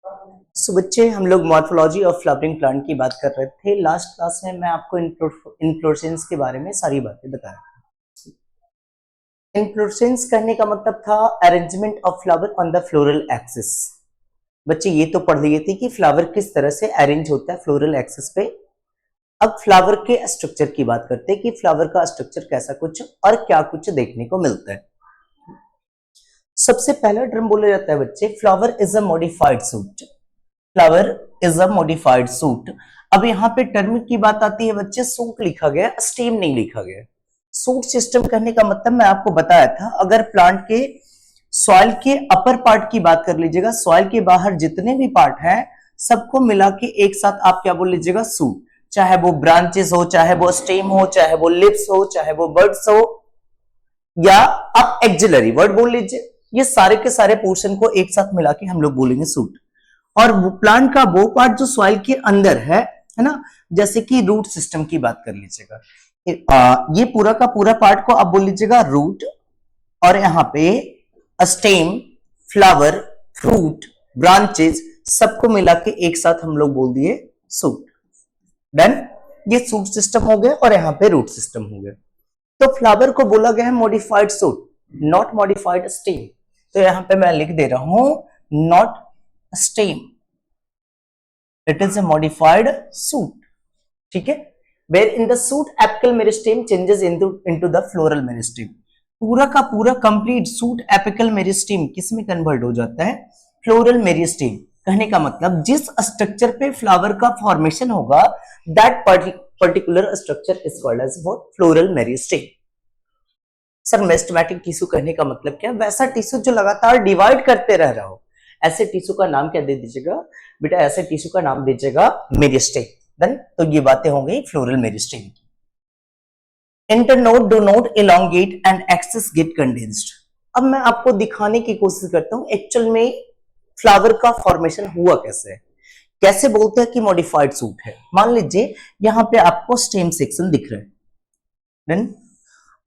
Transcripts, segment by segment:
बच्चे हम लोग मॉर्फोलॉजी ऑफ फ्लावरिंग प्लांट की बात कर रहे थे। लास्ट क्लास में मैं आपको इन्फ्लोरेसेंस के बारे में सारी बातें बता रहा था। इन्फ्लोरेसेंस करने का मतलब था arrangement of flower on the floral axis. बच्चे ये तो पढ़ लिए थे कि फ्लावर किस तरह से अरेंज होता है फ्लोरल एक्सिस पे। अब फ्लावर के स्ट्रक्चर की बात करते हैं कि फ्लावर का स्ट्रक्चर कैसा कुछ और क्या कुछ देखने को मिलता है। सबसे पहला टर्म बोला जाता है बच्चे, flower is a modified suit. Flower is a modified suit. अब यहाँ पे टर्म की बात आती है बच्चे, सूट लिखा गया, स्टेम नहीं लिखा गया। सूट सिस्टम कहने का मतलब मैं आपको बताया था, अगर प्लांट के सॉइल के अपर पार्ट की बात कर लीजिएगा, सॉइल के बाहर जितने भी पार्ट हैं सबको मिला के एक साथ आप क्या बोल लीजिएगा, सूट। चाहे वो ब्रांचेस हो, चाहे वो स्टेम हो, चाहे वो लिप्स हो, चाहे वो बर्ड्स हो, या आप एक्सिलरी वर्ड बोल लीजिए, ये सारे के सारे पोर्शन को एक साथ मिला के हम लोग बोलेंगे सूट। और वो प्लांट का वो पार्ट जो सॉइल के अंदर है ना, जैसे कि रूट सिस्टम की बात कर लीजिएगा, ये पूरा का पूरा पार्ट को आप बोल लीजिएगा रूट, और यहाँ पे स्टेम, फ्लावर, फ्रूट, ब्रांचेस सबको मिला के एक साथ हम लोग बोल दिए सूट। डन, ये सूट सिस्टम हो गया और यहाँ पे रूट सिस्टम हो गया। तो फ्लावर को बोला गया है modified shoot, not modified stem. तो यहां पे मैं लिख दे रहा हूं not stem, it is a modified shoot. ठीक है, where in the shoot apical meristem changes into the floral meristem. पूरा का पूरा कंप्लीट सूट एपिकल मेरिस्टेम किस में कन्वर्ट हो जाता है, फ्लोरल मेरिस्टेम। कहने का मतलब जिस स्ट्रक्चर पे फ्लावर का फॉर्मेशन होगा, that particular structure is called as what, floral meristem. Sir meristematic tissue कहने का मतलब क्या, वैसा टिश्यू जो लगातार डिवाइड करते रह रहा हो, ऐसे टिश्यू का नाम क्या दे दीजिएगा बेटा, ऐसे टिश्यू का नाम दीजिएगा मेरिस्टेम। देन तो ये बातें हो गई फ्लोरल मेरिस्टेम की। Internode do not elongate and axis get condensed. अब मैं आपको दिखाने की कोशिश करता हूं एक्चुअल में फ्लावर का फॉर्मेशन हुआ कैसे है। कैसे बोलते हैं कि मॉडिफाइड सूट है। मान लीजिए यहाँ पे आपको स्टेम सेक्शन दिख रहा है। देन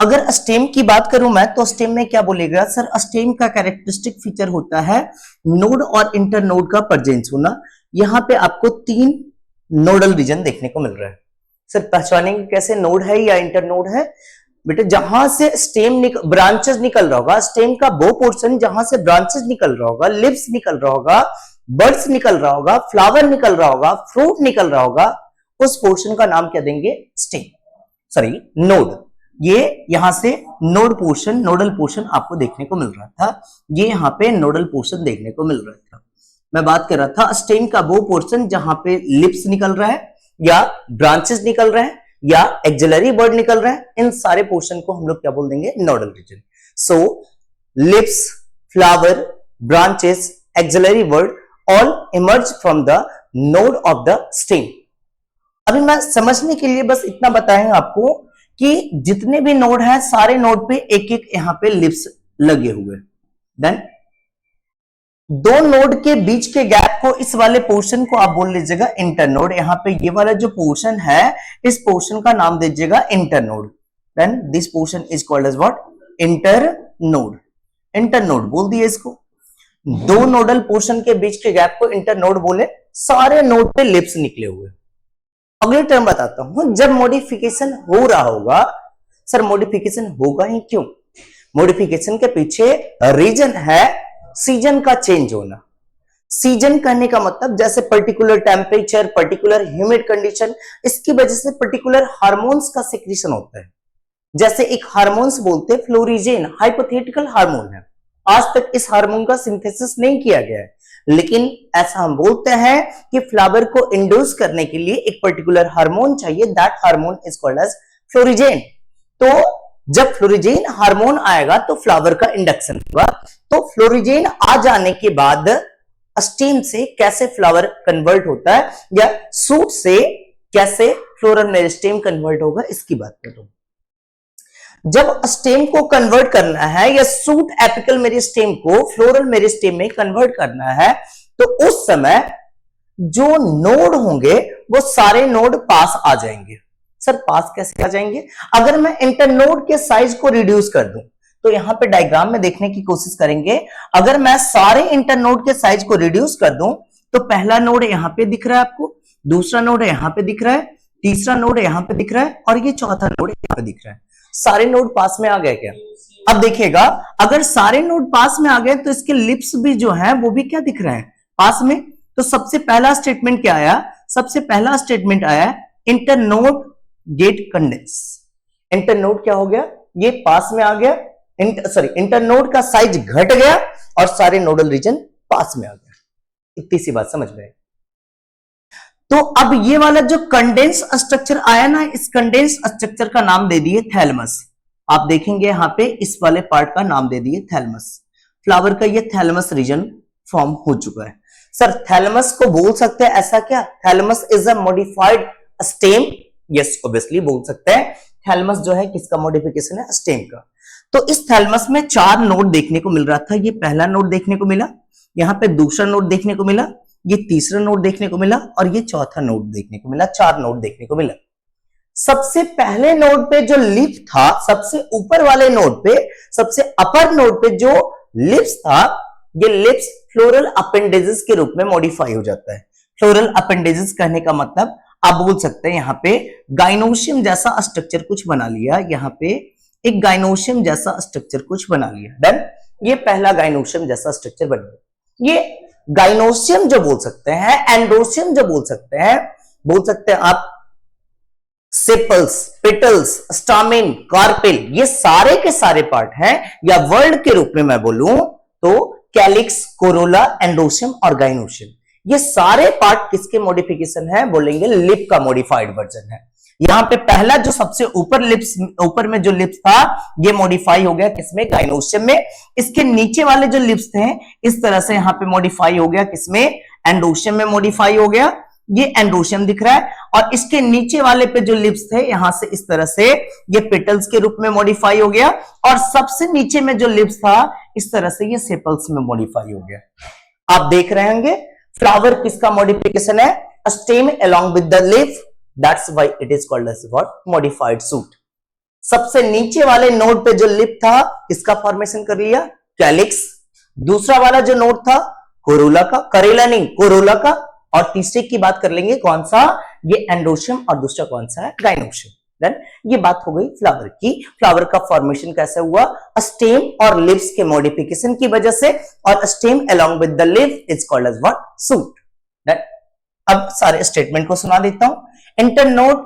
अगर स्टेम की बात करूं मैं, तो स्टेम में क्या बोलेगा सर, स्टेम का कैरेक्टरिस्टिक फीचर होता है नोड और इंटरनोड का प्रेजेंस होना। यहां पे आपको 3 नोडल रीजन देखने को मिल रहा है। सर पहचानेंगे कैसे नोड है या इंटरनोड है बेटे, जहां से स्टेम ब्रांचेस निकल रहा होगा, स्टेम का वो पोर्शन जहां से ब्रांचेस निकल रहा होगा, लिप्स निकल रहा होगा, बर्ड्स निकल रहा होगा, फ्लावर निकल रहा होगा, फ्रूट निकल रहा होगा, उस पोर्शन का नाम क्या देंगे, स्टेम, सॉरी नोड। ये यहां से नोड पोर्शन, नोडल पोर्शन आपको देखने को मिल रहा था, ये यहां पे नोडल पोर्शन देखने को मिल रहा था। मैं बात कर रहा था स्टेम का वो पोर्शन जहां पे लिप्स निकल रहा है, या ब्रांचेस निकल रहे हैं, या एक्सिलरी वर्ड निकल रहे हैं, इन सारे पोर्शन को हम लोग क्या बोल देंगे, nodal region. So leaves, flower, branches, axillary bud all emerge from the node of the stem. अभी मैं समझने के लिए बस इतना बताएंगे आपको कि जितने भी नोड हैं सारे नोड पे एक एक यहां पे लिप्स लगे हुए। देन 2 नोड के बीच के गैप को, इस वाले पोर्शन को आप बोल लीजिएगा इंटरनोड। यहां पे ये वाला जो पोर्शन है, इस पोर्शन का नाम दीजिएगा internode. Then this portion is called as what, internode. Internode बोल दिए इसको। 2 नोडल पोर्शन के बीच के गैप को इंटरनोड बोले, सारे नोड पे लिप्स निकले हुए। अगले टर्म बताता हूं, जब मॉडिफिकेशन हो रहा होगा, सर मॉडिफिकेशन होगा ही क्यों, मॉडिफिकेशन के पीछे रीजन है सीजन का चेंज होना। सीजन कहने का मतलब जैसे particular temperature, particular humid condition, इसकी वजह से पर्टिकुलर हार्मोन्स का सिक्रीशन होता है। जैसे एक हार्मोन्स बोलते हैं फ्लोरिजेन, हाइपोथेटिकल हार्मोन है, आज तक इस हार्मोन का सिंथेसिस नहीं किया गया है, लेकिन ऐसा हम बोलते हैं कि फ्लावर को इंड्यूस करने के लिए एक पर्टिकुलर हार्मोन चाहिए, that hormone is called as florigen. तो जब फ्लोरिजेन हार्मोन आएगा तो फ्लावर का इंडक्शन होगा। तो फ्लोरिजेन आ जाने के बाद स्टेम से कैसे फ्लावर कन्वर्ट होता है, या सूट से कैसे फ्लोरल मेरिस्टेम कन्वर्ट होगा, इसकी बात कर रहा हूं। जब स्टेम को कन्वर्ट करना है, या सूट एपिकल मेरिस्टेम को फ्लोरल मेरिस्टेम में कन्वर्ट करना है, तो उस समय जो नोड होंगे वो सारे नोड पास आ जाएंगे। सर पास कैसे आ जाएंगे, अगर मैं इंटरनोड के साइज को रिड्यूस कर दूं, तो यहां पे डायग्राम में देखने की कोशिश करेंगे, अगर मैं सारे इंटरनोड के साइज को रिड्यूस कर दूं तो पहला नोड यहां पे दिख रहा है आपको, दूसरा नोड यहां पे दिख रहा है, तीसरा नोड यहां पे दिख रहा है और ये चौथा नोड यहां पे दिख रहा है। सारे नोड पास में आ गए क्या? अब देखिएगा, अगर सारे नोड पास में आ गए तो इसके लिप्स भी जो है वो भी क्या दिख रहे हैं? पास में। तो सबसे पहला स्टेटमेंट क्या आया? सबसे पहला स्टेटमेंट आया इंटरनोड गेट कंडेंस। इंटरनोड क्या हो गया? ये पास में आ गया, इंटरनोड का साइज घट गया और सारे नोडल रीजन पास में आ गया। इतनी सी बात समझ में। तो अब ये वाला जो कंडेंस स्ट्रक्चर आया ना, इस कंडेंस स्ट्रक्चर का नाम दे दिए थैलेमस। आप देखेंगे यहां पे इस वाले पार्ट का नाम दे दिए थैलेमस। फ्लावर का ये थैलेमस रीजन फॉर्म हो चुका है। सर थैलेमस को बोल सकते हैं ऐसा क्या? Thalamus is a modified stem. Yes obviously बोल सकते हैं। थैलेमस जो है किसका मॉडिफिकेशन है? स्टेम का। तो इस थैलेमस में 4 नोड देखने को मिल रहा था। ये पहला नोड देखने को मिला, यहां पे दूसरा नोड देखने को मिला, ये तीसरा नोड देखने को मिला और ये चौथा नोड देखने को मिला। 4 नोड देखने को मिला। सबसे पहले नोड पे जो लिप था, सबसे ऊपर वाले नोड पे, सबसे अपर नोड पे जो लिप्स था, ये लिप्स फ्लोरल अपेंडेजेस के रूप में मॉडिफाई हो जाता है। फ्लोरल अपेंडेजेस कहने का मतलब आप बोल सकते हैं यहां पे गाइनोशियम जैसा स्ट्रक्चर कुछ बना लिया, यहां पे एक गाइनोशियम जैसा स्ट्रक्चर कुछ बना लिया। देन ये पहला गाइनोशियम जैसा स्ट्रक्चर बन गया। ये गाइनोशियम जो बोल सकते हैं, एंडोशियम जो बोल सकते हैं आप सेपल्स, पेटल्स, स्टामेन, कार्पेल, ये सारे के सारे पार्ट हैं। या वर्ड के रूप में मैं बोलूं तो कैलिक्स, कोरोला, एंडोशियम और गाइनोशियम, ये सारे पार्ट किसके मॉडिफिकेशन है? बोलेंगे लिप का मॉडिफाइड वर्जन है। यहां पे पहला जो सबसे ऊपर में जो लिप्स था, ये मॉडिफाई हो गया किसमें? गाइनोशियम में। इसके नीचे वाले जो लिप्स थे इस तरह से यहां पे मॉडिफाई हो गया किसमें? एंडोशियम में मॉडिफाई हो गया। ये एंडोशियम दिख रहा है। और इसके नीचे वाले पे जो लिप्स थे यहां से इस तरह से ये पेटल्स के रूप में मॉडिफाई हो गया। और सबसे नीचे में जो लिप्स था इस तरह से ये सेपल्स में मॉडिफाई हो गया। आप देख रहे होंगे फ्लावर किसका मॉडिफिकेशन है? Stem along with the leaf, that's why it is called as what? Modified shoot। सबसे नीचे वाले नोड पे जो लिप था किसका फॉर्मेशन कर लिया? कैलिक्स। दूसरा वाला जो नोड था कोरोला का, करेला नहीं कोरोला का। और तीसरे की बात कर लेंगे कौन सा? ये एंडोशियम। और दूसरा कौन सा है? गाइनोशियम। देन ये बात हो गई फ्लावर की। फ्लावर का फॉर्मेशन कैसे हुआ? स्टेम और लिव्स के मॉडिफिकेशन की वजह से। और stem along with the leaf is called as what? Shoot। Then अब सारे स्टेटमेंट को सुना देता हूं। Internode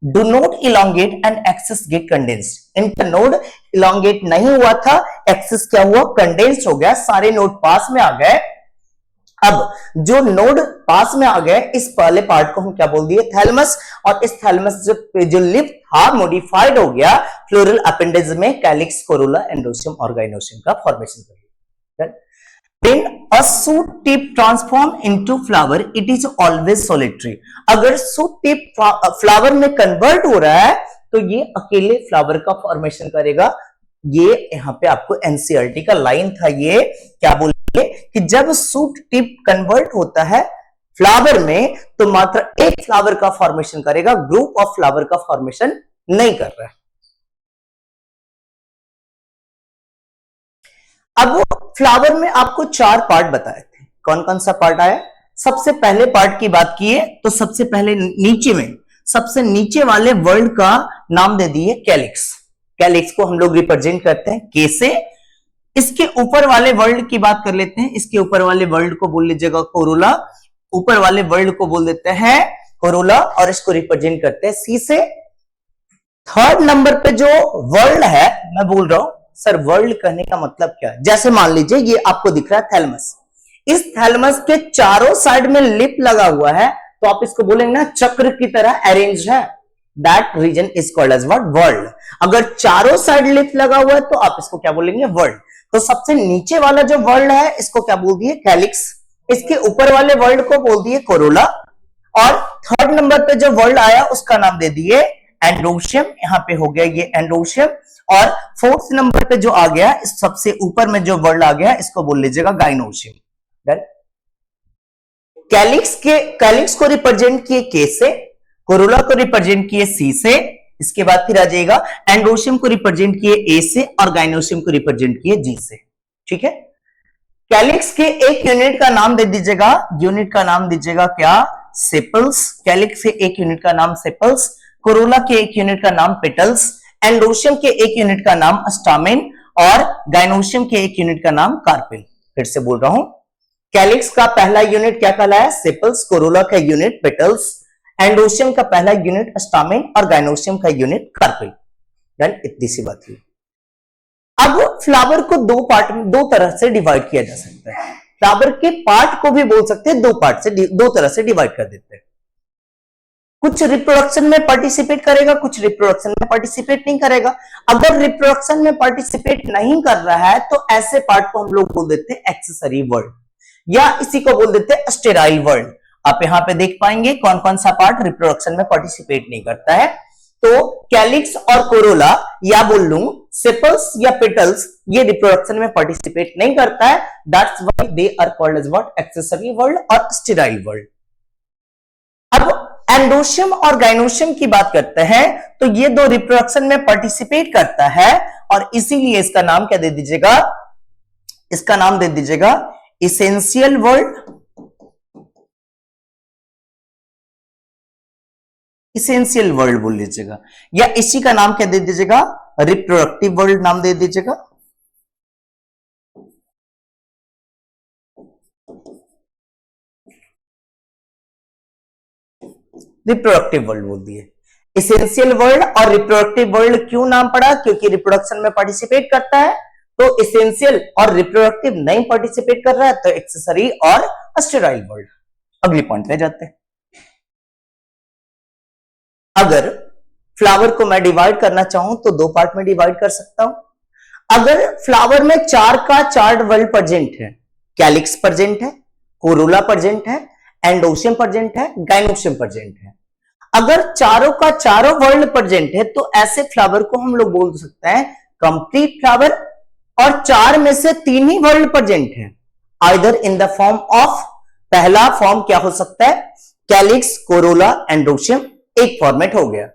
do not elongate and axis get condensed। Internode elongate नहीं हुआ था, एक्सिस क्या हुआ? कंडेंस्ड हो गया। सारे नोड पास में आ गए। अब जो नोड पास में आ गए, इस पहले पार्ट को हम क्या बोल दिए? थैलेमस। और इस थैलेमस जो लिप था मॉडिफाइड हो गया फ्लोरल अपेंडेज में कैलिक्स, कोरोला, एंडोशियम और गाइनोशियम का फॉर्मेशन कर लिया। When a shoot tip transform into flower, it is always solitary। अगर shoot tip फ्लावर में कन्वर्ट हो रहा है तो ये अकेले फ्लावर का फॉर्मेशन करेगा। ये यहां पे आपको एनसीईआरटी का लाइन था, ये क्या बोले कि जब शूट टिप कन्वर्ट होता है फ्लावर में तो मात्र एक फ्लावर का फॉर्मेशन करेगा, ग्रुप ऑफ फ्लावर का फॉर्मेशन नहीं कर रहा है। अब फ्लावर में आपको 4 पार्ट बताए थे। कौन कौन सा पार्ट आया? सबसे पहले पार्ट की बात किए तो सबसे पहले नीचे में सबसे नीचे वाले वर्ल्ड का नाम दे दिए कैलिक्स। कैलिक्स को हम लोग रिप्रेजेंट करते हैं के से। इसके ऊपर वाले वर्ल्ड की बात कर लेते हैं। इसके ऊपर वाले वर्ल्ड को बोल लीजिएगा कोरोला। ऊपर वाले वर्ल्ड को बोल देते हैं कोरोला और इसको रिप्रेजेंट करते हैं सी से। थर्ड नंबर पे जो वर्ल्ड है, मैं बोल रहा हूं सर वर्ल्ड कहने का मतलब क्या है? जैसे मान लीजिए ये आपको दिख रहा है थैलेमस। इस थैलेमस के चारों साइड में लिप लगा हुआ है तो आप इसको बोलेंगे ना चक्र की तरह अरेंज है। That region is called as what? Whorl. अगर चारों साइड लिप लगा हुआ है तो आप इसको क्या बोलेंगे? वर्ल्ड। तो सबसे नीचे वाला जो वर्ल्ड है इसको क्या बोल दिए? कैलिक्स। इसके ऊपर वाले वर्ल्ड को बोल दिए कोरोला। और थर्ड नंबर पे जो वर्ल्ड आया उसका नाम दे दिए एंडोशियम। यहां पे हो गया ये एंडोशियम। और फोर्थ नंबर पे जो आ गया, इस सबसे ऊपर में जो वर्ड आ गया इसको बोल लीजिएगा गाइनोशियम। कैलिक्स को रिप्रेजेंट किए के से, कोरोला को रिप्रेजेंट किए सी से। इसके बाद फिर आ जाएगा एंडोशियम को रिप्रेजेंट किए ए से और गाइनोशियम को रिप्रेजेंट किए जी से। ठीक है। कैलिक्स के एक यूनिट का नाम दे दीजिएगा, यूनिट का नाम दीजिएगा क्या, सेपल्स। कैलिक्स के एक यूनिट का नाम सेपल्स, कोरोला के एक यूनिट का नाम पेटल्स, एंडोशियम के एक यूनिट का नाम स्टामेन और गाइनोशियम के एक यूनिट का नाम कार्पेल। फिर से बोल रहा हूं, कैलिक्स का पहला यूनिट क्या कहलाया, सेपल्स, कोरोला का यूनिट पेटल्स, एंडोशियम का पहला यूनिट स्टामेन और गाइनोशियम का यूनिट कार्पेल। डन, इतनी सी बात हुई। अब फ्लावर को दो पार्ट में, दो तरह से डिवाइड किया जा सकता है। फ्लावर के पार्ट को भी बोल सकते हैं, दो पार्ट से, दो तरह से डिवाइड कर देते हैं। कुछ रिप्रोडक्शन में पार्टिसिपेट करेगा, कुछ रिप्रोडक्शन में पार्टिसिपेट नहीं करेगा। अगर रिप्रोडक्शन में पार्टिसिपेट नहीं कर रहा है तो ऐसे पार्ट को हम लोग बोल देते हैं एक्सेसरी वर्ड, या इसी को बोल देते हैं स्टेराइल वर्ड। आप यहां पे देख पाएंगे कौन कौन सा पार्ट रिप्रोडक्शन में पार्टिसिपेट नहीं करता है। तो कैलिक्स और कोरोला, या बोल लूं सेपल्स या पेटल्स, ये रिप्रोडक्शन में पार्टिसिपेट नहीं करता है। That's why they are called as what, accessory whorl और स्टेराइल वर्ड। अब एंडोशियम और गाइनोशियम की बात करते हैं तो ये दो रिप्रोडक्शन में पार्टिसिपेट करता है और इसीलिए इसका नाम क्या दे दीजिएगा, इसका नाम दे दीजिएगा इसेंशियल वर्ड, इसेंशियल वर्ल्ड बोल लीजिएगा, या इसी का नाम क्या दे दीजिएगा, रिप्रोडक्टिव वर्ल्ड नाम दे दीजिएगा। रिप्रोडक्टिव वर्ल्ड बोल दिए। इसेंशियल वर्ल्ड और रिप्रोडक्टिव वर्ल्ड क्यों नाम पड़ा, क्योंकि रिप्रोडक्शन में पार्टिसिपेट करता है। तो इसेंशियल और रिप्रोडक्टिव नहीं पार्टिसिपेट कर रहा है तो एक्सेसरी और स्टेराइल वर्ल्ड। अगले पॉइंट पे जाते हैं। अगर फ्लावर को मैं डिवाइड करना चाहूं तो दो पार्ट में डिवाइड कर सकता हूं। अगर फ्लावर में चार का चार वर्ल्ड प्रेजेंट है, कैलिक्स प्रेजेंट है, कोरोला प्रेजेंट है, एंडोशियम प्रेजेंट है, गाइनोशियम प्रेजेंट है, अगर चारों का चारों वर्ल्ड प्रेजेंट है तो ऐसे फ्लावर को हम लोग बोल सकते हैं कंप्लीट फ्लावर। और चार में से तीन ही वर्ल्ड प्रेजेंट है, either in the form of, पहला फॉर्म क्या हो सकता है, कैलिक्स, कोरोला, एंडोशियम, एक फॉर्मेट हो गया।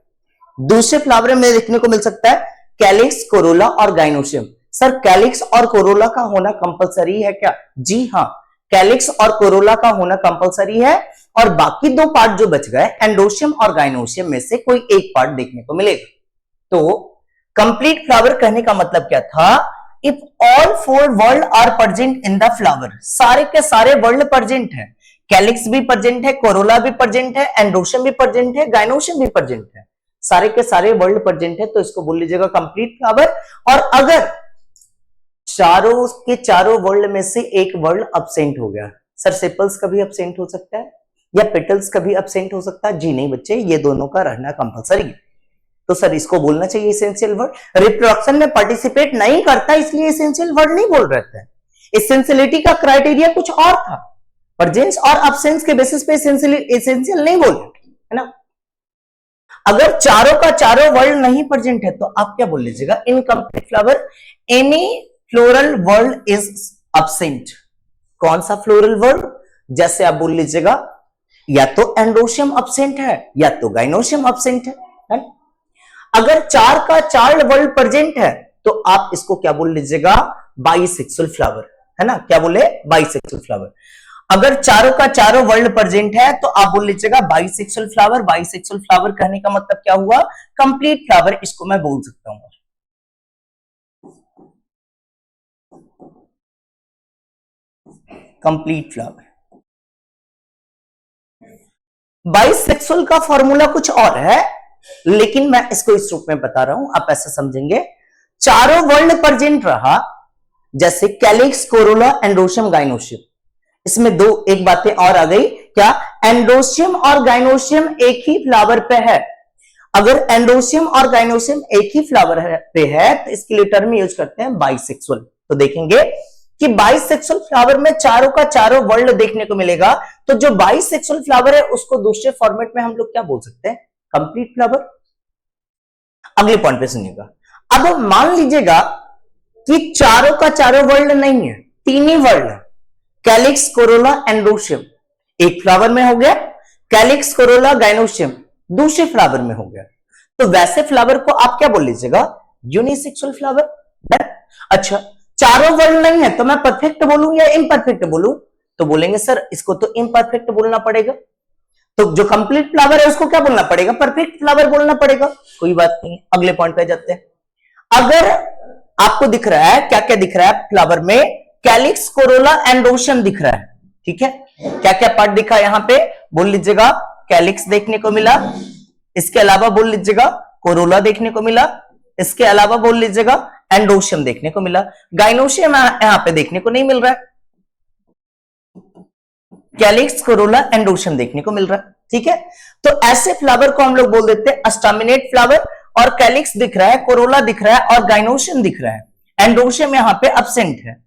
दूसरे फ्लावर में देखने को मिल सकता है कैलिक्स, कोरोला और गाइनोशियम। सर कैलिक्स और कोरोला का होना कंपलसरी है क्या, जी हां, कैलिक्स और कोरोला का होना कंपलसरी है और बाकी दो पार्ट जो बच गए एंडोशियम और गाइनोशियम में से कोई एक पार्ट देखने को मिलेगा। तो कंप्लीट फ्लावर कहने का मतलब क्या था, if all four whorl are present in the flower, सारे के सारे वर्ल्ड प्रेजेंट है, कैलिक्स भी प्रेजेंट है, कोरोला भी प्रेजेंट है, एंडोशियम भी प्रेजेंट है, गाइनोशियम भी प्रेजेंट है, सारे के सारे वर्ल्ड प्रेजेंट है तो इसको बोल लीजिएगा कंप्लीट फ्लावर। और अगर चारों के चारों वर्ल्ड में से एक वर्ल्ड अब्सेंट हो गया, सर सेपल्स कभी अब्सेंट हो सकता है या पेटल्स कभी अब्सेंट हो सकता है, जी नहीं बच्चे, ये दोनों का रहना कंपलसरी है। तो सर इसको बोलना चाहिए इसेंशियल वर्ड। रिप्रोडक्शन में पार्टिसिपेट नहीं करता इसलिए इसेंशियल वर्ड नहीं बोल रहे थे। इसेंशियलिटी का क्राइटेरिया कुछ और था, प्रेजेंस और अब्सेंस के बेसिस पे इसेंशियल नहीं बोल रहे, है ना। अगर चारों का चारों वर्ल्ड नहीं प्रेजेंट है तो आप क्या बोल लीजिएगा, incomplete flower, any floral whorl is absent. कौन सा फ्लोरल वर्ल्ड, जैसे आप बोल लीजिएगा या तो एंडोशियम अब्सेंट है या तो गाइनोशियम अब्सेंट है। अगर चार का चार वर्ल्ड प्रेजेंट है तो आप इसको क्या बोल लीजिएगा, बाइसेक्सुअल फ्लावर, है ना, क्या बोले, बाइसेक्सुअल फ्लावर। अगर चारों का चारों वर्ल्ड प्रेजेंट है तो आप बोल लीजिएगा बाइसेक्सुअल फ्लावर। बाइसेक्सुअल फ्लावर कहने का मतलब क्या हुआ, कंप्लीट फ्लावर, इसको मैं बोल सकता हूं। Complete flower. बाइसेक्सुअल का फॉर्मूला कुछ और है लेकिन मैं इसको इस रूप में बता रहा हूं, आप ऐसा समझेंगे, चारों वर्ल्ड प्रेजेंट रहा, जैसे कैलिक्स, कोरोला, एंडोशियम, गाइनोशियम, इसमें दो एक बातें और आ गई, क्या, एंडोशियम और गाइनोशियम एक ही फ्लावर पे है। अगर एंडोशियम और गाइनोशियम एक ही फ्लावर पे है तो इसके लिए टर्म यूज करते हैं बाइसेक्सुअल। तो देखेंगे कि बाइसेक्सुअल फ्लावर में चारों का चारों वर्ल्ड देखने को मिलेगा, तो जो बाइसेक्सुअल फ्लावर है उसको दूसरे फॉर्मेट में हम लोग क्या बोल सकते हैं, कंप्लीट फ्लावर। अगले पॉइंट पे सुनिएगा। अब मान लीजिएगा कि चारों का चारों वर्ल्ड नहीं है, तीन ही वर्ल्ड है, कैलिक्स, कोरोला, एंडोशियम एक फ्लावर में हो गया, कैलिक्स, कोरोला, गाइनोशियम दूसरे फ्लावर में हो गया, तो वैसे फ्लावर को आप क्या बोल लीजिएगा, यूनिसेक्सुअल फ्लावर। अच्छा, चारों वर्ड नहीं है तो मैं परफेक्ट बोलूं या इम्परफेक्ट बोलूं? तो बोलेंगे सर इसको तो इम्परफेक्ट बोलना पड़ेगा, तो जो कंप्लीट फ्लावर है उसको क्या बोलना पड़ेगा? परफेक्ट फ्लावर बोलना पड़ेगा। कोई बात नहीं, अगले पॉइंट पे जाते हैं। अगर आपको दिख रहा है, क्या क्या दिख रहा है फ्लावर में? कैलिक्स, कोरोला, एंडोशम दिख रहा है, ठीक है। क्या क्या पार्ट दिखा यहां पे? बोल लीजिएगा, कैलिक्स देखने को मिला, इसके अलावा बोल लीजिएगा कोरोला देखने को मिला, इसके अलावा बोल लीजिएगा एंडोशम देखने को मिला। गाइनोशियम यहां पे देखने को नहीं मिल रहा है, कैलिक्स, कोरोला, एंडोशम देखने को मिल रहा है, ठीक है। तो ऐसे फ्लावर को हम लोग बोल देते हैं अस्टामिनेट फ्लावर, और कैलिक्स दिख रहा है, कोरोला दिख रहा है और गाइनोशियम दिख रहा है, एंडोशम यहां पे अब्सेंट है,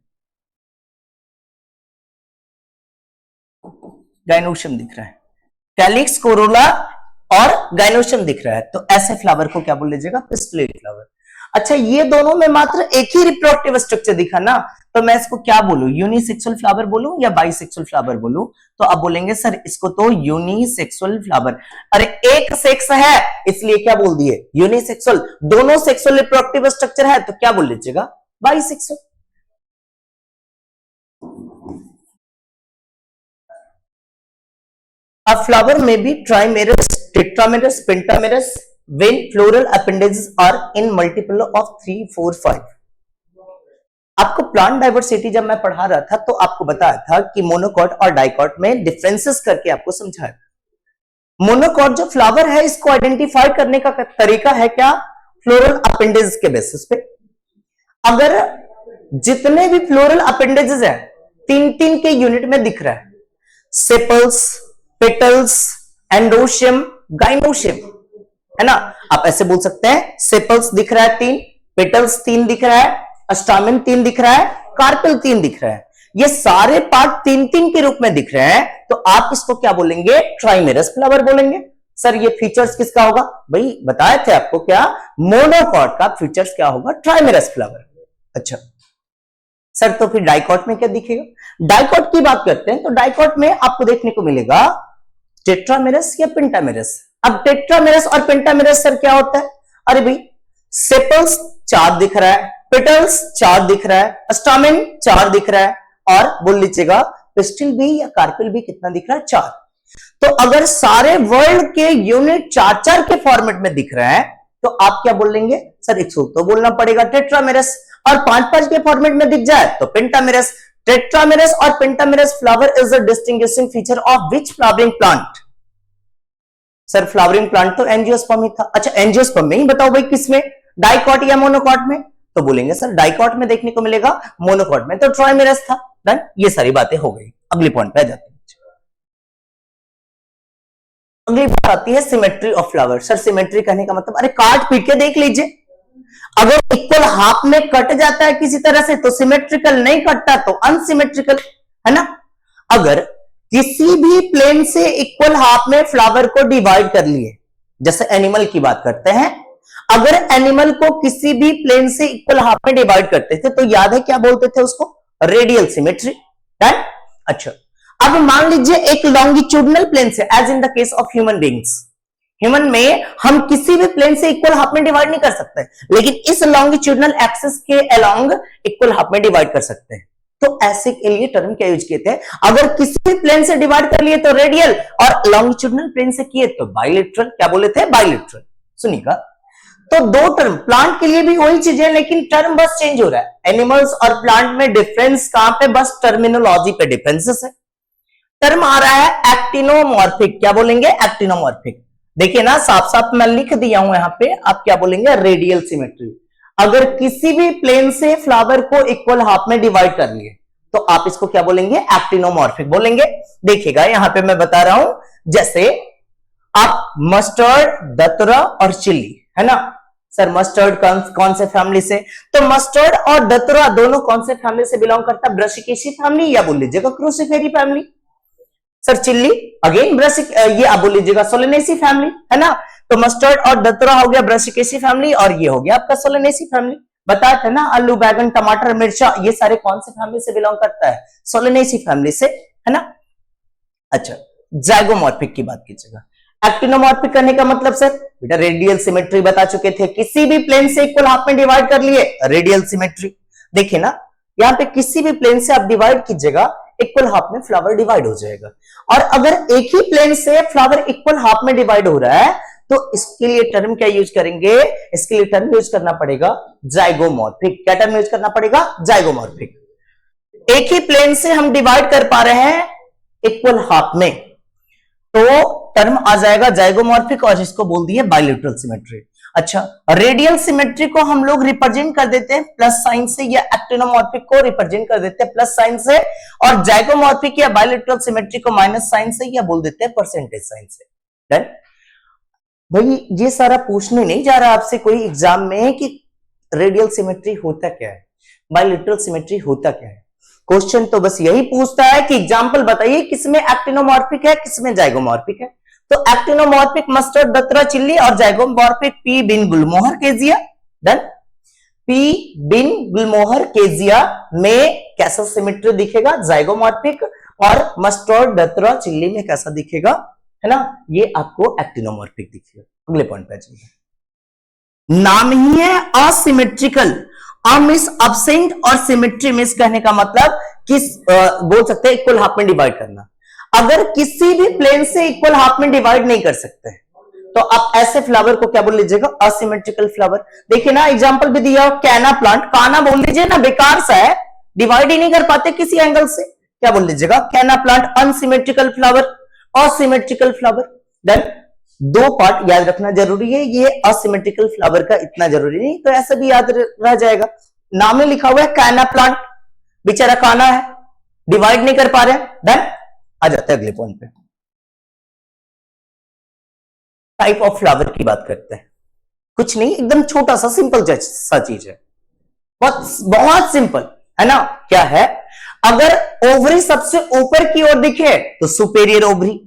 गाइनोशियम दिख रहा है, कैलिक्स, कोरोला और गाइनोशियम दिख रहा है। तो ऐसे फ्लावर को क्या बोल लीजिएगा? Pistillate flower. अच्छा, ये दोनों में मात्र एक ही रिप्रोडक्टिव स्ट्रक्चर दिखा ना, तो मैं इसको क्या बोलूं? यूनिसेक्सुअल फ्लावर बोलूं या बाइसेक्सुअल फ्लावर बोलूं? तो आप बोलेंगे सर इसको तो यूनिसेक्सुअल फ्लावर। अरे एक सेक्स है इसलिए क्या बोल दिए? यूनिसेक्सुअल। दोनों सेक्सुअल रिप्रोडक्टिव स्ट्रक्चर है तो क्या बोल लीजिएगा? Bisexual. A flower may be trimerous, tetramerous, pentamerous when floral appendages are in multiple of 3, 4, 5. आपको प्लांट डाइवर्सिटी जब मैं पढ़ा रहा था तो आपको बताया था कि मोनोकॉट और डाइकॉट में डिफरेंसेस करके आपको समझाया। मोनोकॉट जो फ्लावर है इसको आइडेंटिफाई करने का तरीका है क्या? फ्लोरल अपेंडेजेस के बेसिस पे। अगर जितने भी फ्लोरल अपेंडेजेस है 3-3 के यूनिट में दिख रहा है, सेपल्स, पेटल्स, एंडोशियम, गाइनोशियम, है ना। आप ऐसे बोल सकते हैं सेपल्स दिख रहा है 3, पेटल्स 3 दिख रहा है, अस्टामिन 3 दिख रहा है, कार्पेल 3 दिख रहा है, ये सारे पार्ट 3-3 के रूप में दिख रहे हैं, तो आप इसको क्या बोलेंगे? ट्राइमेरस फ्लावर बोलेंगे। सर ये फीचर्स किसका होगा? भाई बताए थे आपको, क्या मोनोकॉट का फीचर्स क्या होगा? ट्राइमेरस फ्लावर। अच्छा सर तो फिर डाइकॉट में क्या दिखेगा? डाइकॉट की बात करते हैं तो डाइकॉट में आपको देखने को मिलेगा टेट्रामेरस या पेंटामेरस। अब टेट्रामेरस और पेंटामेरस सर क्या होता है? अरे भाई सेपल्स 4 दिख रहा है, पेटल्स 4 दिख रहा है, अस्टामिन 4 दिख रहा है, और बोल लीजिएगा पिस्टिल भी या कार्पेल भी कितना दिख रहा है? 4। तो अगर सारे वर्ल्ड के यूनिट 4-4 के फॉर्मेट में दिख रहा है तो आप क्या बोलेंगे? सर इसको तो बोलना पड़ेगा टेट्रामेरस, और 5-5 के फॉर्मेट में दिख जाए तो पेंटामेरस। टेट्रामेरस और pentamerous flower is the distinguishing feature of which flowering plant? Sir flowering plant तो एंजियोस्पर्म ही था। अच्छा एंजियोस्पर्म में ही बताओ भाई किसमें? डाइकॉट या मोनोकॉट में? तो बोलेंगे सर डाइकॉट में देखने को मिलेगा, मोनोकॉट में तो ट्राइमेरस था। डन, ये सारी बातें हो गई। अगले पॉइंट पे आ जाते हैं। अगली बात आती है symmetry of flower. Sir symmetry कहने का मतलब, अरे काट पीट के देख लीजिए, अगर इक्वल हाफ में कट जाता है किसी तरह से तो सिमेट्रिकल, नहीं कटता तो अनसिमेट्रिकल, है ना। अगर किसी भी प्लेन से इक्वल हाफ में फ्लावर को डिवाइड कर लिए, जैसे एनिमल की बात करते हैं, अगर एनिमल को किसी भी प्लेन से इक्वल हाफ में डिवाइड करते थे तो याद है क्या बोलते थे उसको? Radial symmetry. डन। अच्छा अब मान लीजिए एक लॉन्गिट्यूडनल प्लेन से, as in the case of human beings, human में हम किसी भी प्लेन से इक्वल हाफ में डिवाइड नहीं कर सकते, लेकिन इस लॉन्गिट्यूडनल एक्सिस के अलोंग इक्वल हाफ में डिवाइड कर सकते हैं। तो ऐसे के लिए टर्म क्या यूज किए थे? अगर किसी भी प्लेन से डिवाइड कर लिए तो रेडियल, और लॉन्गिट्यूडनल प्लेन से किए तो बाइलेटरल। क्या बोले थे? बाइलेटरल। सुनिएगा, तो दो टर्म, प्लांट के लिए भी वही चीज है लेकिन टर्म बस चेंज हो रहा है। एनिमल्स और प्लांट में डिफरेंस कहां पे? बस टर्मिनोलॉजी पे डिफरेंसेस है। टर्म आ रहा है एक्टिनोमॉर्फिक। क्या बोलेंगे? एक्टिनोमॉर्फिक। देखिए ना साफ साफ मैं लिख दिया हूं यहां पे, आप क्या बोलेंगे? Radial symmetry. अगर किसी भी प्लेन से फ्लावर को इक्वल हाफ में डिवाइड कर लिए तो आप इसको क्या बोलेंगे? एक्टिनोमॉर्फिक बोलेंगे। देखिएगा यहां पे मैं बता रहा हूं, जैसे आप मस्टर्ड, दतरा और चिल्ली, है ना। सर मस्टर्ड कौन से फैमिली से? तो मस्टर्ड और दतरा दोनों कौन से फैमिली से बिलोंग करता है? ब्रासिकेसी फैमिली या बोल लीजिएगा क्रूसिफेरी फैमिली। सर चिल्ली अगेन ब्रासिक, ये आप बोल लीजिएगा सोलेनेसी फैमिली, है ना। तो मस्टर्ड और दतरा हो गया ब्रासिकेसी फैमिली, और ये हो गया आपका सोलेनेसी फैमिली। बताया था ना, आलू, बैगन, टमाटर, मिर्चा, ये सारे कौन से फैमिली से बिलोंग करता है? सोलेनेसी फैमिली से, है ना। अच्छा जाइगोमॉर्फिक की बात कीजिएगा। एक्टिनोमॉर्फिक करने का मतलब सर बेटा रेडियल सिमेट्री बता चुके थे, किसी भी प्लेन से इक्वल हाफ में डिवाइड कर लिए रेडियल सिमेट्री। देखिए ना यहाँ पे किसी भी प्लेन से आप डिवाइड कीजिएगा इक्वल हाफ में फ्लावर डिवाइड हो जाएगा। और अगर एक ही प्लेन से फ्लावर इक्वल हाफ में डिवाइड हो रहा है तो इसके लिए टर्म क्या यूज करेंगे, इसके लिए टर्म यूज करना पड़ेगा जाइगोमॉर्फिक। क्या टर्म यूज करना पड़ेगा, जाइगोमॉर्फिक। एक ही प्लेन से हम डिवाइड कर पा रहे हैं इक्वल हाफ में तो टर्म आ जाएगा जाइगोमॉर्फिक और इसको बोल दिए बाइलेटरल सिमेट्री। अच्छा, रेडियल सिमेट्री को हम लोग रिप्रेजेंट कर देते हैं प्लस साइन से, या एक्टिनोमॉर्फिक को रिप्रेजेंट कर देते हैं प्लस साइन से, और जाइगोमॉर्फिक या बाइलेटरल सिमेट्री को माइनस साइन से या बोल देते हैं परसेंटेज साइन से। डन। भाई ये सारा पूछने नहीं जा रहा आपसे कोई एग्जाम में कि रेडियल सिमेट्री होता क्या है, बाइलेटरल सिमेट्री होता क्या है। क्वेश्चन तो बस यही पूछता है कि एग्जाम्पल बताइए किसमें एक्टिनोमॉर्फिक है किसमें जाइगोमॉर्फिक है। तो एक्टिनोमॉर्फिक मस्टर्ड दत्रा चिल्ली और जाइगोमॉर्फिक पी बिन गुलमोहर केजिया। डन। पी बिन गुलमोहर केजिया में कैसा सिमेट्री दिखेगा, जाइगोमॉर्फिक, और मस्टर्ड दत्रा चिल्ली में कैसा दिखेगा, है ना, ये आपको एक्टिनोमॉर्फिक दिखेगा। अगले पॉइंट पे चलिए। नाम ही है असिमेट्रिकल, मिस अब्सेंट, और सिमेट्री मिस कहने का मतलब किस बोल सकते हैं इक्वल हाफ में डिवाइड करना। अगर किसी भी प्लेन से इक्वल हाफ में डिवाइड नहीं कर सकते तो आप ऐसे फ्लावर को क्या बोल लीजिएगा, असिमेट्रिकल फ्लावर। देखिए ना एग्जांपल भी दिया, कैना प्लांट, काना बोल लीजिए ना, बेकार सा है, डिवाइड ही नहीं कर पाते किसी एंगल से, क्या बोल लीजिएगा, canna plant unsymmetrical flower, asymmetrical flower. Then दो पार्ट याद रखना जरूरी है, ये असिमेट्रिकल फ्लावर का इतना जरूरी नहीं, तो ऐसे भी याद रह जाएगा। नाम में लिखा हुआ है कैना प्लांट, बेचारा काना है, डिवाइड नहीं कर पा रहे हैं। देन आ जाते हैं अगले पॉइंट पे, टाइप ऑफ फ्लावर की बात करते हैं। कुछ नहीं, एकदम छोटा सा सिंपल सा चीज है, बहुत बहुत सिंपल है ना। क्या है, अगर ओवरी सबसे ऊपर की ओर दिखे तो सुपेरियर ओवरी,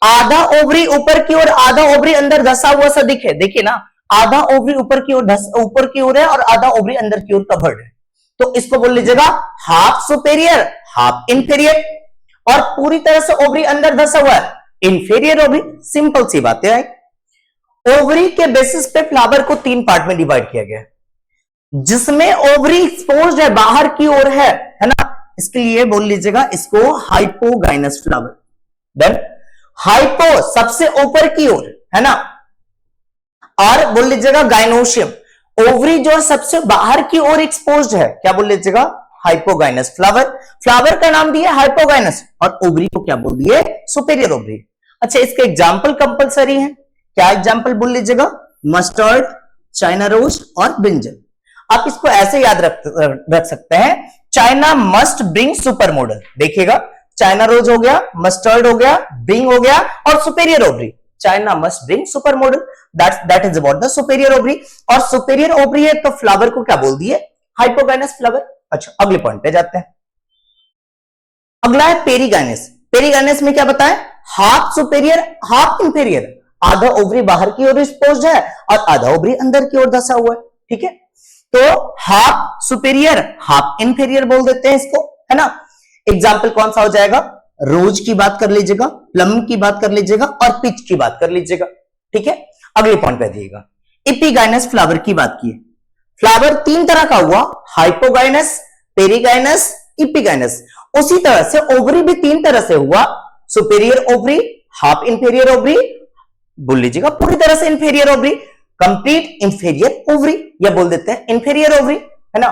आधा ओवरी ऊपर की ओर आधा ओवरी अंदर धसा हुआ सा दिखे, देखिए ना, आधा ओवरी ऊपर की ओर है और आधा ओवरी अंदर की ओर कवर्ड है, तो इसको बोल लीजिएगा हाफ सुपेरियर हाफ इंफीरियर, और पूरी तरह से ओवरी अंदर धसा हुआ है इंफीरियर ओवरी। सिंपल सी बातें आई। ओवरी के बेसिस पे फ्लावर को तीन पार्ट में डिवाइड किया गया, जिसमें ओवरी एक्सपोज्ड है, बाहर की ओर है ना, इसके लिए बोल लीजिएगा इसको हाइपोगाइनस फ्लावर। देन हाइपो सबसे ऊपर की ओर है ना, और बोल लीजिएगा गाइनोशियम, ओवरी जो सबसे बाहर की ओर एक्सपोज्ड है, क्या बोल लीजिएगा, हाइपोगाइनस फ्लावर। फ्लावर का नाम दिया हाइपोगाइनस और ओवरी को क्या बोल दिए, सुपेरियर ओवरी। अच्छा, इसके एग्जाम्पल कंपलसरी है, क्या एग्जाम्पल बोल लीजिएगा, मस्टर्ड, चाइना रोज और ब्रिंजल। आप इसको ऐसे याद रख सकते हैं, China must bring super model. देखिएगा, चाइना रोज हो गया, मस्टर्ड हो गया, ब्रिंग हो गया, और superior ovary, China must bring super model, that is about the superior ovary. और सुपेरियर ओवरी है तो फ्लावर को क्या बोल दिए, हाइपोगाइनस फ्लावर। अच्छा, अगले पॉइंट पे जाते हैं। अगला है पेरीगाइनस। पेरीगाइनस में क्या बताएं, हाफ सुपेरियर हाफ इंफीरियर, आधा ओवरी बाहर की ओर एक्सपोज्ड है और आधा ओवरी अंदर की ओर धसा हुआ है। ठीक है, तो हाफ सुपेरियर हाफ इंफीरियर बोल देते हैं इसको, है ना। एग्जाम्पल कौन सा हो जाएगा, रोज की बात कर लीजिएगा, प्लम की बात कर लीजिएगा और पिच की बात कर लीजिएगा। ठीक है, अगले पॉइंट पे दिएगा, एपिगाइनस फ्लावर की बात की। फ्लावर तीन तरह का हुआ, हाइपोगाइनस, पेरीगाइनस, एपिगाइनस। उसी तरह से ओवरी भी तीन तरह से हुआ, superior ovary, half inferior ovary, बोल लीजिएगा पूरी तरह से inferior ovary, complete inferior ovary, या बोल देते हैं इंफीरियर ओवरी, है ना।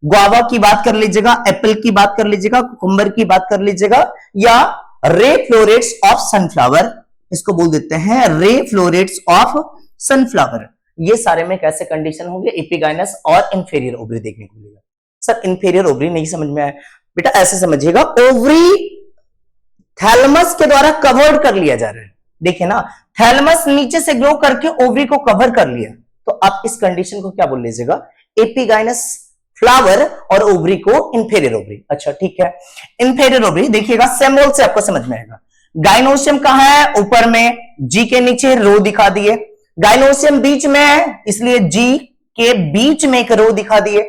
गुआवा की बात कर लीजिएगा, एप्पल की बात कर लीजिएगा, कुकुम्बर की बात कर लीजिएगा, या रे फ्लोरेट्स ऑफ सनफ्लावर, इसको बोल देते हैं रे फ्लोरेट्स ऑफ सनफ्लावर। ये सारे में कैसे कंडीशन होंगे, एपिगाइनस और इंफीरियर ओवरी देखने को मिलेगा। सर इंफीरियर ओवरी नहीं समझ में आया, बेटा ऐसे समझिएगा, ओवरी थैलमस के द्वारा कवर्ड कर लिया जा रहा है। देखिए ना, थैलमस नीचे से ग्रो करके ओवरी को कवर कर लिया, तो आप इस कंडीशन को क्या बोल लीजिएगा, एपिगाइनस फ्लावर, और ओवरी को इंफीरियर ओवरी। अच्छा ठीक है, इंफीरियर ओवरी देखिएगा, सिंबल से आपको समझ में आएगा। गाइनोशियम कहां है, ऊपर में, जी के नीचे रो दिखा दिए, गाइनोशियम बीच में है इसलिए जी के बीच में एक रो दिखा दिए।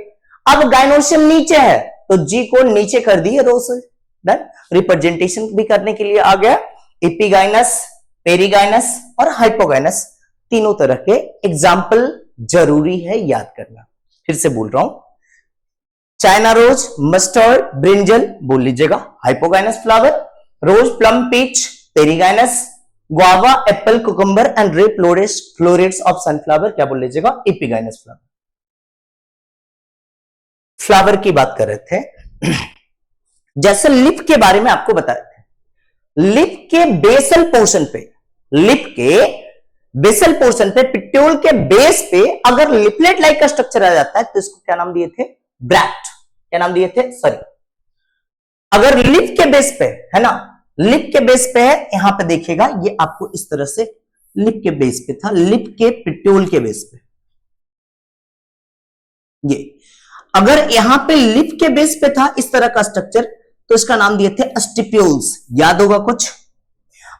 अब गाइनोशियम नीचे है तो जी को नीचे कर दिए रो से। डन, रिप्रेजेंटेशन भी करने के लिए आ गया, एपिगाइनस, पेरीगाइनस और हाइपोगाइनस, तीनों तरह के एग्जाम्पल जरूरी है याद करना। फिर से बोल रहा हूं, चाइना रोज, मस्टर्ड, ब्रिंजल बोल लीजिएगा hypogynous flower, rose, plum, peach perigynous, guava, apple, cucumber and ray florets of sunflower क्या बोल लीजिएगा एपिगाइनस फ्लावर। फ्लावर की बात कर रहे थे, जैसे लिप के बारे में आपको बता रहे थे, लिप के बेसल पोर्शन पे, लिप के बेसल पोर्शन पे, पिट्यूल के बेस पे अगर लिपलेट लाइक का स्ट्रक्चर आ जाता है तो इसको क्या नाम दिए थे, ब्रैक्ट। क्या नाम दिए थे, सॉरी, अगर लिप के बेस पे है ना, लिप के बेस पे है, यहां पे देखिएगा ये आपको इस तरह से लिप के बेस पे था, लिप के पिट्यूल के बेस पे, ये अगर यहां पे लिप के बेस पे था इस तरह का स्ट्रक्चर तो इसका नाम दिए थे स्टिप्यूल्स, याद होगा कुछ।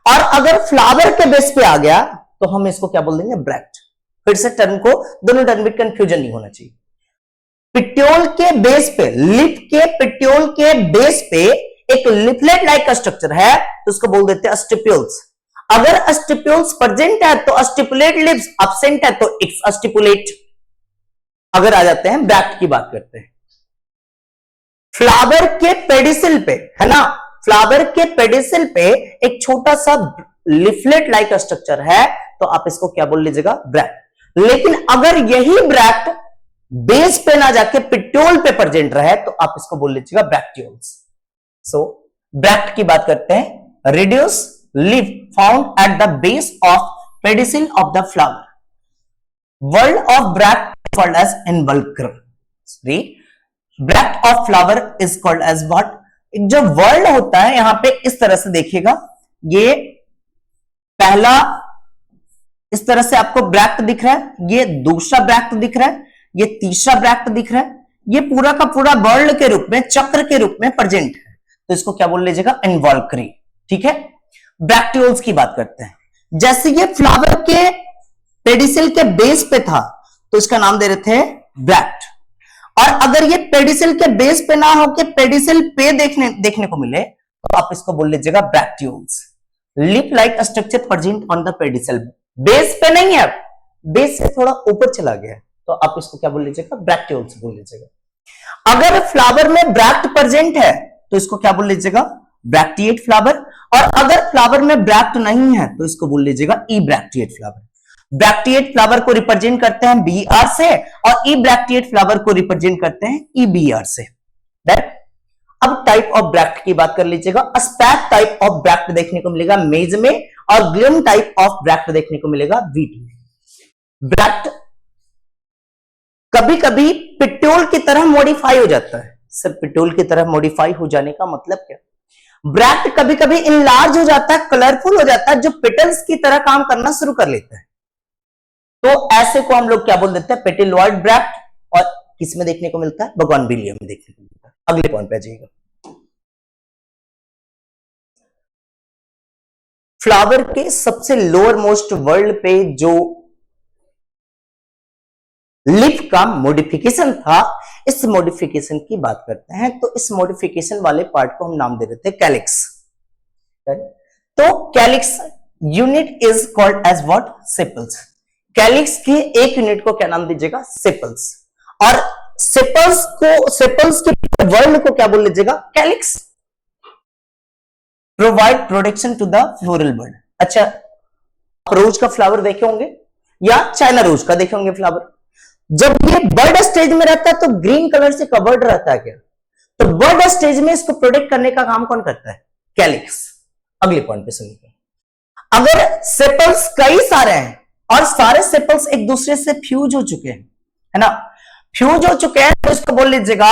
और अगर फ्लावर के बेस पे आ गया तो हम इसको क्या बोल देंगे, ब्रैक्ट। फिर से टर्म को, दोनों टर्म में कंफ्यूजन नहीं होना चाहिए। पिट्यूल के बेस पे, लिप के पिट्यूल के बेस पे एक लिपलेट लाइक का स्ट्रक्चर है तो उसको बोल देते हैं स्टिप्यूल्स। अगर स्टिप्यूल्स प्रेजेंट है तो स्टिपुलेट लिप्स, एब्सेंट है तो एक्सस्टिपुलेट। अगर आ जाते हैं ब्रैक्ट की बात करते हैं, फ्लावर के पेडिसिल पे है ना, फ्लावर के पेडिसिल पे एक छोटा सा लिफलेट लाइक स्ट्रक्चर है तो आप इसको क्या बोल लीजिएगा, ब्रैक्ट। लेकिन अगर यही ब्रैक्ट बेस पे ना जाके पिट्यूल पे प्रेजेंट रहे तो आप इसको बोल लीजिएगा ब्रैक्टियोल्स। सो ब्रैक्ट की बात करते हैं, radius leaf found at the base of pedicel of the flower, whorl of bract called as involucrum. Bract of flower is called as what, जो वर्ल्ड होता है यहां पे इस तरह से देखिएगा, ये पहला इस तरह से आपको ब्रैक्ट दिख रहा है, ये दूसरा ब्रैक्ट दिख रहा है, ये तीसरा ब्रैक्ट दिख रहा है, ये पूरा का पूरा वर्ल्ड के रूप में, चक्र के रूप में प्रेजेंट है तो इसको क्या बोल लीजिएगा, इन्वॉल्क्री। ठीक है, ब्रैक्टियोल्स की बात करते हैं, जैसे ये फ्लावर के पेडिसिल के बेस पे था तो इसका नाम दे रहे थे ब्रैक्ट। और अगर ये पेडिसिल के बेस पे ना हो के पेडिसिल पे देखने को मिले तो आप इसको बोल लीजिएगा bracteoles. Lip like structure present on the pedicel, base पे नहीं है, बेस से थोड़ा ऊपर चला गया तो आप इसको क्या बोल लीजिएगा, ब्रैक्टियोल्स बोल लीजिएगा। अगर फ्लावर में ब्रैक्ट प्रेजेंट है तो इसको क्या बोल लीजिएगा, ब्रैक्टिएट फ्लावर। और अगर फ्लावर में ब्रैक्ट नहीं है तो इसको बोल लीजिएगा ई ब्रैक्टिएट फ्लावर। ब्रैक्टिएट फ्लावर को रिप्रेजेंट करते हैं BR से और ई ब्रैक्टिएट फ्लावर को रिप्रेजेंट करते हैं EBR से। अब टाइप ऑफ ब्रैक्ट की बात कर लीजिएगा, स्पैक टाइप ऑफ ब्रैक्ट देखने को मिलेगा मेज में और ग्लिम टाइप ऑफ ब्रैक्ट देखने को मिलेगा वीट में। ब्रैक्ट कभी कभी पिट्यूल की तरह मॉडिफाई हो जाता है। सर पिट्यूल की तरह मॉडिफाई हो जाने का मतलब क्या, ब्रैक्ट कभी कभी इनलार्ज हो जाता है, कलरफुल हो जाता है, जो पेटल्स की तरह काम करना शुरू कर लेता है तो ऐसे को हम लोग क्या बोल देते हैं, पेटिलॉइड ब्रैक्ट। और किस में देखने को मिलता है, बोगनविलिया में देखने को मिलता है। अगले पॉइंट पे जाइएगा, फ्लावर के सबसे लोअर मोस्ट वर्ल्ड पे जो लिप का मॉडिफिकेशन था, इस मॉडिफिकेशन की बात करते हैं तो इस मॉडिफिकेशन वाले पार्ट को हम नाम दे रहे थे कैलिक्स। तो calyx unit is called as what, sepals. Calyx के एक यूनिट को क्या नाम दीजिएगा, सेपल्स। और सेपल्स के वर्ल्ड को क्या बोल लीजिएगा, calyx. Provide protection to the floral bud. अच्छा, रोज का फ्लावर देखे होंगे या चाइना रोज का देखे होंगे फ्लावर, जब ये बर्ड स्टेज में रहता है तो ग्रीन कलर से कवर्ड रहता है क्या, तो बर्ड स्टेज में इसको प्रोटेक्ट करने का काम कौन करता है, कैलिक्स। अगले पॉइंट पे सुनिए, अगर सेपल्स कई सारे हैं और सारे सेपल्स एक दूसरे से फ्यूज हो चुके हैं, है ना, फ्यूज हो चुके हैं तो इसको बोल लीजिएगा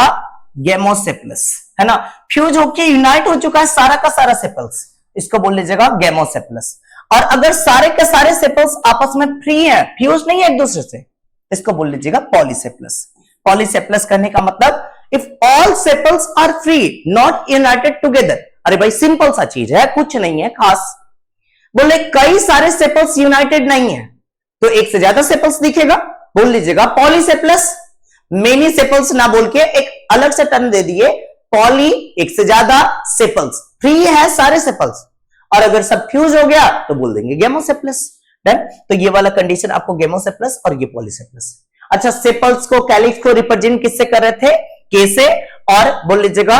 गेमोसेपलस, है ना, फ्यूज होके यूनाइट हो चुका है सारा का सारा सेपल्स, इसको बोल लीजिएगा गेमोसेपलस। और अगर सारे के सारे सेपल्स आपस में फ्री है, फ्यूज नहीं है एक दूसरे से, इसको बोल लीजिएगा पॉलीसेपलस। पॉलीसेपलस करने का मतलब if all sepals are free not united together. अरे भाई सिंपल सा चीज है, कुछ नहीं है खास। बोले कई सारे सेपल्स यूनाइटेड नहीं है तो एक से ज्यादा सेपल्स दिखेगा, बोल लीजिएगा पॉलीसेपलस। मेनी सेपल्स ना बोल के एक अलग से टर्म दे दिए, पॉली एक से ज्यादा, सेपल्स फ्री है सारे सेपल्स, और अगर सब फ्यूज हो गया तो बोल देंगे गेमोसेपलस। डन। तो ये वाला कंडीशन आपको गेमोसेपलस और ये पॉलीसेपलस। अच्छा, सेपल्स को कैलिक्स को रिप्रेजेंट किससे कर रहे थे, के से, और बोल लीजिएगा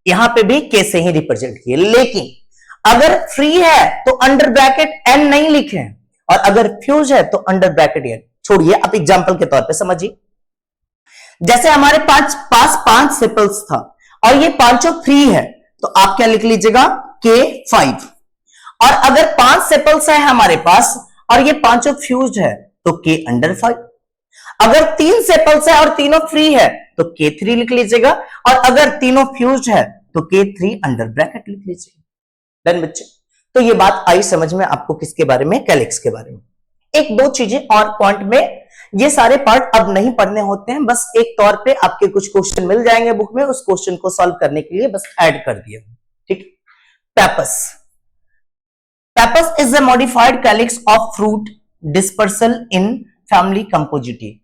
यहां पे भी के से ही रिप्रेजेंट किए। लेकिन अगर फ्री है तो अंडर ब्रैकेट एन नहीं लिखे, और अगर फ्यूज है तो अंडर ब्रैकेट एन। छोड़िए, आप एग्जांपल के तौर पे समझिए। जैसे हमारे पास 5 सेपल्स था और ये पांचों फ्री है, तो आप क्या लिख लीजिएगा, K5। और अगर 5 सेपल्स है हमारे पास और ये पांचों फ्यूज है, तो K अंडर 5। अगर 3 सेपल्स है और तीनों फ्री है, तो K3 लिख लीजिएगा, और अगर तीनों फ्यूज है तो K3 अंडर ब्रैकेट लिख लीजिएगा। डन बच्चे। तो ये बात आई समझ में आपको, किसके बारे में, कैलिक्स के बारे में। एक दो चीजें और पॉइंट में, ये सारे पार्ट अब नहीं पढ़ने होते हैं, बस एक तौर पे आपके कुछ क्वेश्चन मिल जाएंगे बुक में, उस क्वेश्चन को सॉल्व करने के लिए बस ऐड कर दिया। ठीक। Pappus. Pappus is a modified calyx of fruit dispersal in family Compositae.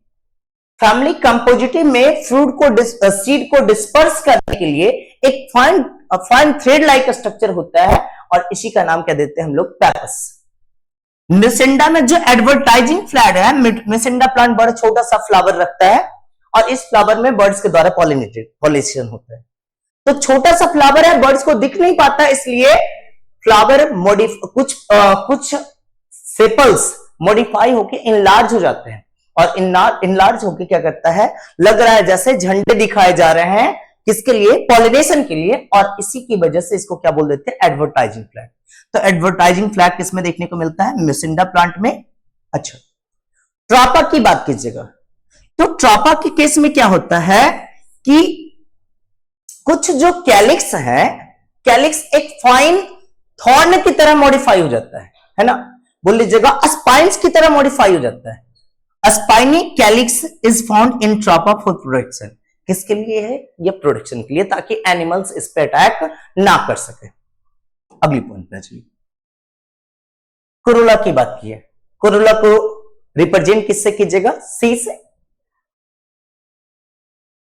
Family Compositae में फ्रूट को सीड को डिस्पर्स करने के लिए एक फाइन थ्रेड लाइक स्ट्रक्चर होता है, और इसी का नाम क्या देते हैं हम लोग, पैपस। मिसेंडा में जो एडवर्टाइजिंग फ्लावर है, मिसेंडा प्लांट बड़ा छोटा सा फ्लावर रखता है, और इस फ्लावर में बर्ड्स के द्वारा पॉलिनेशन होता है। तो छोटा सा फ्लावर है, बर्ड्स को दिख नहीं पाता, इसलिए फ्लावर कुछ सेपल्स मॉडिफाई होके इनलार्ज हो जाते हैं, और इनलार्ज होके क्या करता है, लग रहा है जैसे झंडे दिखाए जा रहे हैं, किसके लिए, पॉलिनेशन के लिए, और इसी की वजह से इसको क्या बोल देते हैं, एडवर्टाइजिंग फ्लैग। तो एडवर्टाइजिंग फ्लैग किसमें देखने को मिलता है, मिसेंडा प्लांट में। अच्छा, ट्रापा की बात कीजिएगा, तो ट्रापा के केस में क्या होता है कि कुछ जो कैलिक्स है, कैलिक्स एक फाइन थॉर्न की तरह मॉडिफाई हो जाता है ना, बोल लीजिएगा स्पाइन्स की तरह मॉडिफाई हो जाता है। Spiny calyx is found in Trapa for protection. किसके लिए है, ये प्रोटेक्शन के लिए, ताकि एनिमल्स इस पे अटैक ना कर सके। अगली पॉइंट पे चलिए, कोरोला की बात की है। कोरोला को रिप्रेजेंट किससे कीजिएगा, सी से।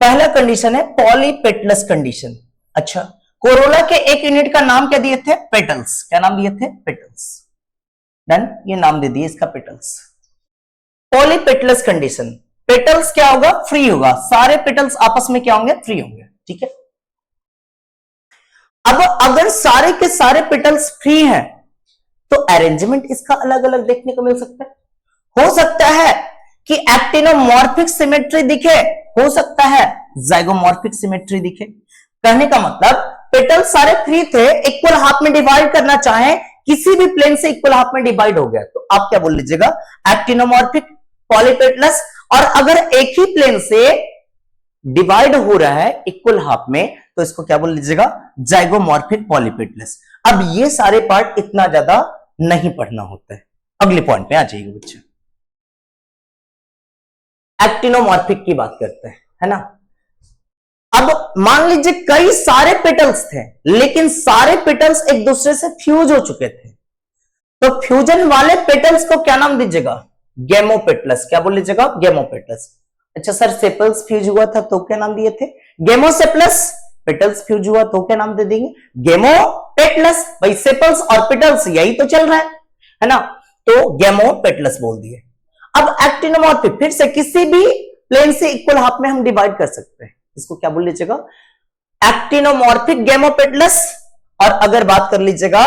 पहला कंडीशन है पॉलीपेटलस कंडीशन। अच्छा, कोरोला के एक यूनिट का नाम क्या दिए थे, पेटल्स। क्या नाम दिए थे, पेटल्स। डन, ये नाम दे दिए इसका, पेटल्स। पॉलीपेटलस कंडीशन, पेटल्स क्या होगा, फ्री होगा, सारे पेटल्स आपस में क्या होंगे, फ्री होंगे। ठीक है। अब अगर सारे के सारे पेटल्स फ्री हैं, तो अरेंजमेंट इसका अलग अलग देखने को मिल सकता है। हो सकता है कि एक्टिनोमॉर्फिक सिमेट्री दिखे, हो सकता है जाइगोमॉर्फिक सिमेट्री दिखे। कहने का मतलब पेटल्स सारे फ्री थे, इक्वल हाफ में डिवाइड करना चाहे, किसी भी प्लेन से इक्वल हाफ में डिवाइड हो गया, तो आप क्या बोल लीजिएगा, एक्टिनोमॉर्फिक पॉलीपेटलस। और अगर एक ही प्लेन से डिवाइड हो रहा है इक्वल हाफ में, तो इसको क्या बोल लीजिएगा, जाइगोमॉर्फिक पॉलीपेटलस। अब ये सारे पार्ट इतना ज्यादा नहीं पढ़ना होता है। अगले पॉइंट पे आ जाइए बच्चे, एक्टिनोमॉर्फिक की बात करते हैं, है ना। अब मान लीजिए कई सारे पेटल्स थे, लेकिन सारे पेटल्स एक दूसरे से फ्यूज हो चुके थे, तो फ्यूजन वाले पेटल्स को क्या नाम दीजिएगा, गेमोपेटलस। क्या बोल लीजिएगा, गेमोपेटलस। अच्छा सर, सेपल्स फ्यूज हुआ था तो क्या नाम दिए थे, गेमोसेपलस। पेटल्स फ्यूज हुआ तो क्या नाम दे देंगे, गेमोपेटलस। भाई सेपल्स और पेटल्स यही तो चल रहा है ना, तो गेमोपेटलस बोल दिए। अब एक्टिनोमॉर्फिक, फिर से किसी भी प्लेन से इक्वल हाफ में हम डिवाइड कर सकते हैं, इसको क्या बोल लीजिएगा, एक्टिनोमॉर्फिक गेमोपेटलस। और अगर बात कर लीजिएगा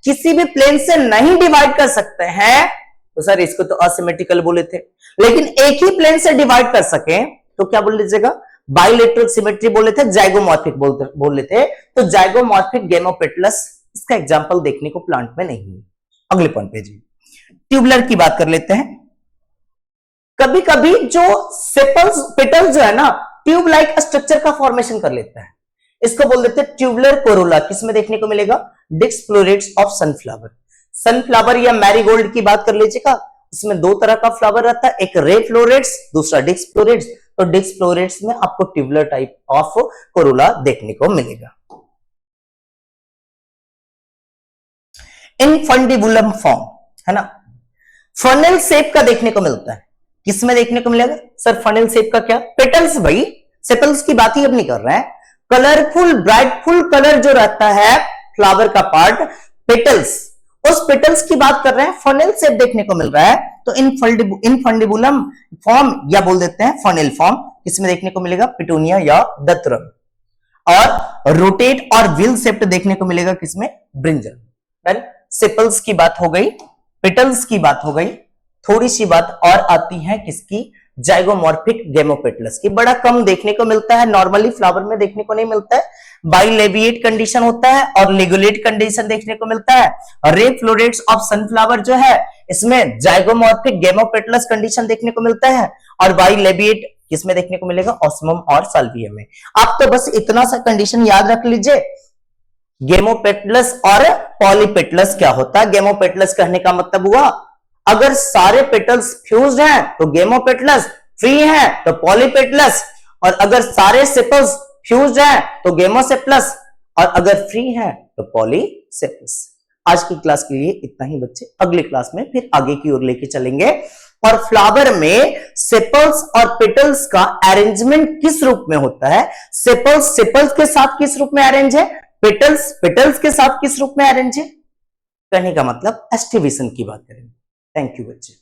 किसी भी प्लेन से नहीं डिवाइड कर सकते हैं, तो सर इसको तो असिमेट्रिकल बोले थे, लेकिन एक ही प्लेन से डिवाइड कर सके तो क्या बोल लीजिएगा, बाइलेटरल सिमेट्री बोले थे, जाइगोमॉर्फिक बोले थे, तो जाइगोमॉर्फिक गेमोपेटलस। इसका एग्जांपल देखने को प्लांट में नहीं है। अगले पॉइंट पे जी, ट्यूबलर की बात कर लेते हैं। कभी कभी जो सेपल्स पेटल्स जो है ना, ट्यूब लाइक स्ट्रक्चर का फॉर्मेशन कर लेता है, इसको बोल देते हैं ट्यूबलर कोरोला। किसमें देखने को मिलेगा, डिस्फ्लोरेट्स ऑफ सनफ्लावर। सनफ्लावर या मैरीगोल्ड की बात कर लीजिएगा, इसमें दो तरह का फ्लावर रहता है, एक रे फ्लोरेट्स, दूसरा डिस्क फ्लोरेट्स। तो डिस्क फ्लोरेट्स में आपको ट्यूबलर टाइप ऑफ कोरोला देखने को मिलेगा। इनफंडिबुलम फॉर्म, है ना, फनल शेप का देखने को मिलता है। किसमें देखने को मिलेगा सर, फनल शेप का क्या, पेटल्स। भाई सेपल्स की बात ही अब नहीं कर रहे हैं। कलरफुल ब्राइटफुल कलर जो रहता है फ्लावर का पार्ट, पेटल्स, उस पेटल्स की बात कर रहे हैं, फनेल शेप देखने को मिल रहा है, तो इनफंडिबुलम फॉर्म या बोल देते हैं फनेल फॉर्म किसमें देखने को मिलेगा, पिटूनिया या दत्तरम। और रोटेट और व्हील शेप्ड देखने को मिलेगा किसमें, ब्रिंजल। डन। सेपल्स की बात हो गई, पेटल्स की बात हो गई, थोड़ी सी बात और आती है किसकी, जाइगोमॉर्फिक गेमोपेटलस की। बड़ा कम देखने को मिलता है, नॉर्मली फ्लावर में देखने को नहीं मिलता है, बाइलेबिएट कंडीशन होता है और लिगुलेट कंडीशन देखने को मिलता है। रे फ्लोरेट्स ऑफ सनफ्लावर जो है इसमें जाइगोमॉर्फिक गेमोपेटलस कंडीशन देखने को मिलता है, और बाइलेबिएट किसमें देखने को मिलेगा, ऑस्मम और साल्वियम में। आप तो बस इतना सा कंडीशन याद रख लीजिए, गेमोपेटलस और पॉलीपेटलस क्या होता है। गेमोपेटलस कहने का मतलब हुआ अगर सारे पेटल्स फ्यूज्ड हैं तो गेमोपेटलस, फ्री हैं तो पॉलीपेटलस, और अगर सारे सेपल्स फ्यूज्ड हैं तो गेमोसेपलस, और अगर फ्री हैं तो पॉलीसेपलस। आज की क्लास के लिए इतना ही बच्चे, अगली क्लास में फिर आगे की ओर लेके चलेंगे। और फ्लावर में सेपल्स और पेटल्स का अरेंजमेंट किस रूप में होता है, सेपल्स सेपल्स के साथ किस रूप में अरेंज है, पेटल्स पेटल्स के साथ किस रूप में अरेंज है, कहने का मतलब एस्टिवेशन की बात करेंगे। थैंक यू बच्चे।